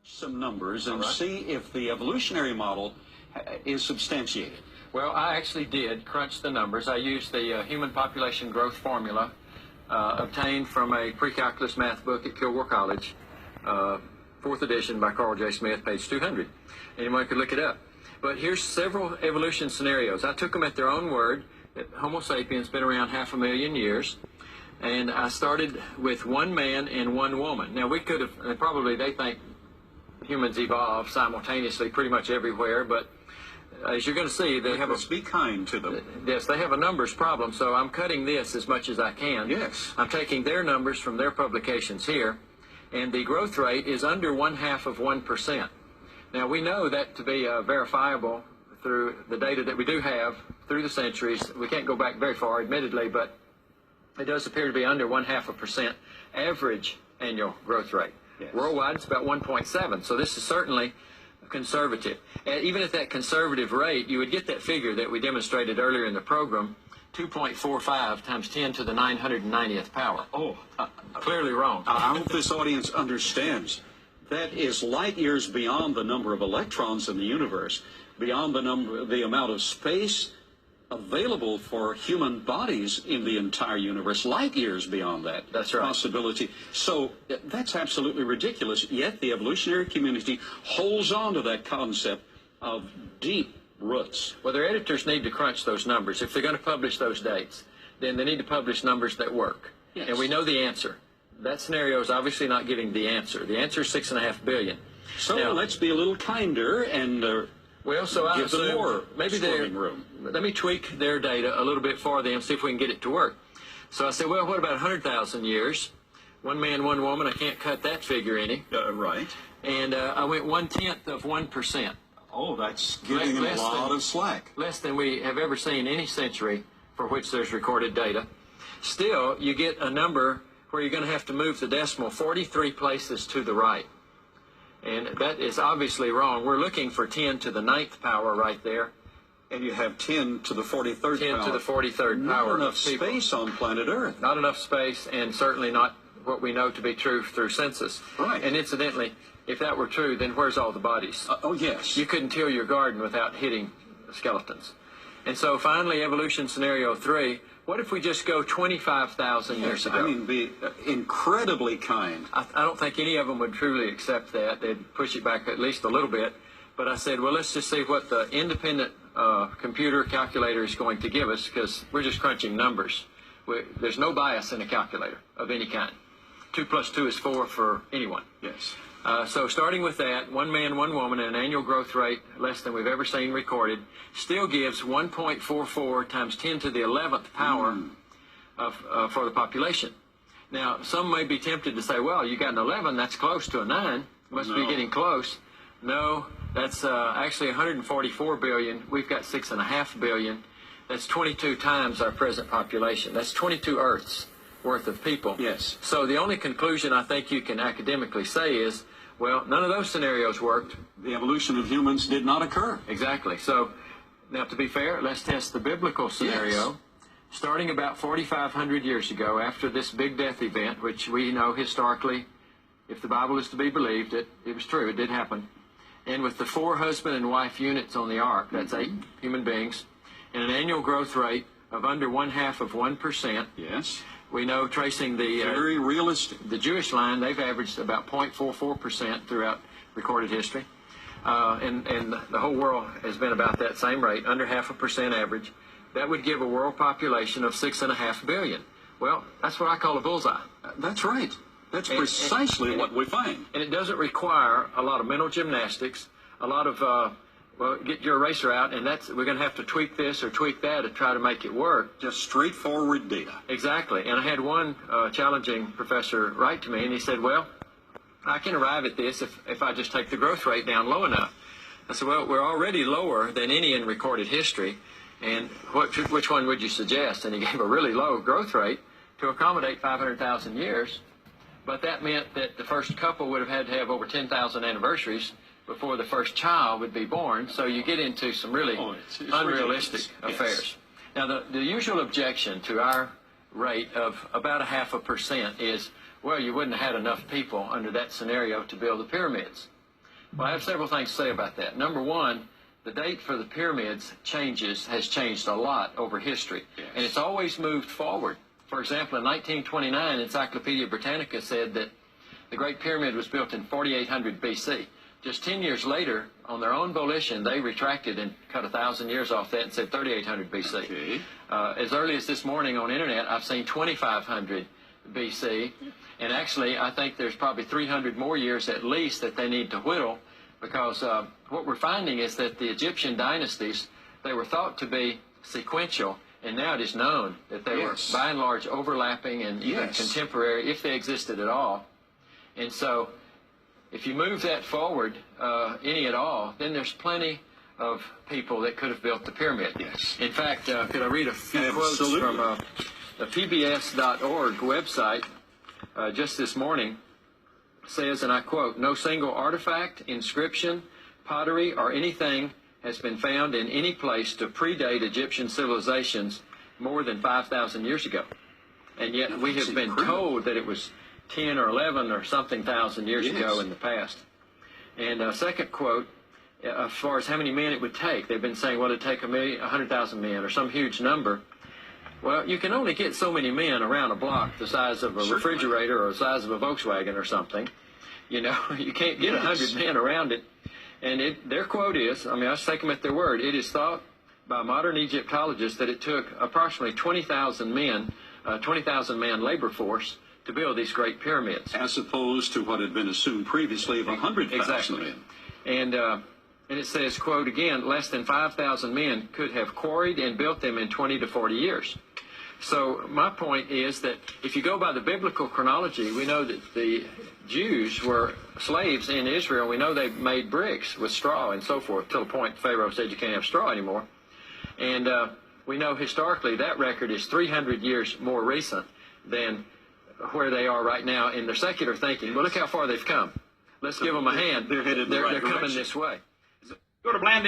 some numbers and right. see if the evolutionary model is substantiated. Well, I actually did crunch the numbers. I used the human population growth formula obtained from a pre-calculus math book at Kilgore College, 4th edition by Carl J. Smith, page 200. Anyone could look it up. But here's several evolution scenarios. I took them at their own word, that Homo sapiens been around 500,000 years. And I started with one man and one woman. Now, we could have, and probably they think humans evolve simultaneously pretty much everywhere, but as you're going to see, they have Let's be kind to them. Yes, they have a numbers problem, so I'm cutting this as much as I can. Yes. I'm taking their numbers from their publications here, and the growth rate is under 0.5%. Now, we know that to be verifiable through the data that we do have through the centuries. We can't go back very far, admittedly, but it does appear to be under 0.5% average annual growth rate. Yes. Worldwide, it's about 1.7, so this is certainly conservative. And even at that conservative rate, you would get that figure that we demonstrated earlier in the program, 2.45 times 10 to the 990th power. Oh, Clearly wrong. I hope this audience understands that is light years beyond the number of electrons in the universe, beyond the amount of space available for human bodies in the entire universe, light years beyond that. That's right. Possibility. So that's absolutely ridiculous, yet the evolutionary community holds on to that concept of deep roots. Well, their editors need to crunch those numbers. If they're going to publish those dates, then they need to publish numbers that work. Yes. And we know the answer. That scenario is obviously not giving the answer. The answer is 6.5 billion. So now, let's be a little kinder and well, so I give them more maybe swimming room. Let me tweak their data a little bit for them, see if we can get it to work. So I said, well, what about 100,000 years? One man, one woman. I can't cut that figure any. Right. And I went 1/10 of 1%. Oh, that's giving them a lot of slack. Less than we have ever seen any century for which there's recorded data. Still, you get a number where you're going to have to move the decimal 43 places to the right. And that is obviously wrong. We're looking for 10 to the 9th power right there. And you have 10 to the 43rd 10 power. to the 43rd Not power. enough space on planet Earth. Not enough space, and certainly not what we know to be true through census. Right. And incidentally, if that were true, then where's all the bodies? Oh, yes. You couldn't till your garden without hitting skeletons. And so finally, evolution scenario 3, what if we just go 25,000 years ago? I mean, be incredibly kind. I don't think any of them would truly accept that. They'd push it back at least a little bit. But I said, well, let's just see what the independent computer calculator is going to give us, because we're just crunching numbers. There's no bias in a calculator of any kind. 2 plus 2 is 4 for anyone. Yes. So starting with that, one man, one woman, and an annual growth rate less than we've ever seen recorded, still gives 1.44 times 10 to the 11th power for the population. Now, some may be tempted to say, well, you got an 11, that's close to a 9. Must be getting close. No, that's actually 144 billion. We've got 6.5 billion. That's 22 times our present population. That's 22 Earths worth of people. Yes. So the only conclusion I think you can academically say is, well, none of those scenarios worked. The evolution of humans did not occur. Exactly. So now, to be fair, let's test the biblical scenario. Yes. Starting about 4,500 years ago, after this big death event, which we know historically, if the Bible is to be believed, it was true, it did happen. And with the 4 husband and wife units on the ark, that's 8 human beings, and an annual growth rate of under 1/2%. Yes. We know, tracing the Very realistic. the Jewish line, they've averaged about 0.44% throughout recorded history. And the whole world has been about that same rate, under 0.5% average. That would give a world population of 6.5 billion. Well, that's what I call a bullseye. That's right. That's precisely what we find. And it doesn't require a lot of mental gymnastics, a lot of, well, get your eraser out, and we're going to have to tweak this or tweak that to try to make it work. Just straightforward data. Exactly. And I had one challenging professor write to me, and he said, well, I can arrive at this if I just take the growth rate down low enough. I said, well, we're already lower than any in recorded history, and which one would you suggest? And he gave a really low growth rate to accommodate 500,000 years, but that meant that the first couple would have had to have over 10,000 anniversaries before the first child would be born, so you get into some really unrealistic affairs. Yes. Now, the usual objection to our rate of about 0.5% is, well, you wouldn't have had enough people under that scenario to build the pyramids. Well, I have several things to say about that. Number one, the date for the pyramids has changed a lot over history, yes, and it's always moved forward. For example, in 1929, Encyclopedia Britannica said that the Great Pyramid was built in 4800 BC. Just 10 years later, on their own volition, they retracted and cut 1,000 years off that and said 3800 BC. Okay. As early as this morning on internet, I've seen 2500 BC, and actually I think there's probably 300 more years at least that they need to whittle, because what we're finding is that the Egyptian dynasties, they were thought to be sequential, and now it is known that they yes, were by and large overlapping and even yes, contemporary, if they existed at all. And so if you move that forward any at all, then there's plenty of people that could have built the pyramid. yes. In fact, could I read a few Absolutely. quotes from the PBS.org website just this morning? Says, and I quote, "No single artifact, inscription, pottery, or anything has been found in any place to predate Egyptian civilizations more than 5,000 years ago. And yet we have been told that it was 10 or 11 or something thousand years ago in the past." And second quote, as far as how many men it would take, they've been saying, well, it'd take 100,000 men or some huge number. Well, you can only get so many men around a block the size of a refrigerator or the size of a Volkswagen or something. You know, you can't get 100 men around it. And their quote is, I mean, I just take them at their word, it is thought by modern Egyptologists that it took approximately 20,000 men, 20,000 man labor force to build these great pyramids. As opposed to what had been assumed previously of 100,000 exactly. men. And it says, quote again, less than 5,000 men could have quarried and built them in 20 to 40 years. So my point is that if you go by the biblical chronology, we know that the Jews were slaves in Israel. We know they made bricks with straw and so forth, till the point Pharaoh said you can't have straw anymore. And we know historically that record is 300 years more recent than where they are right now in their secular thinking. Well, look how far they've come. Let's give them a hand. They're headed in the right They're coming direction. this way. Go to Bland.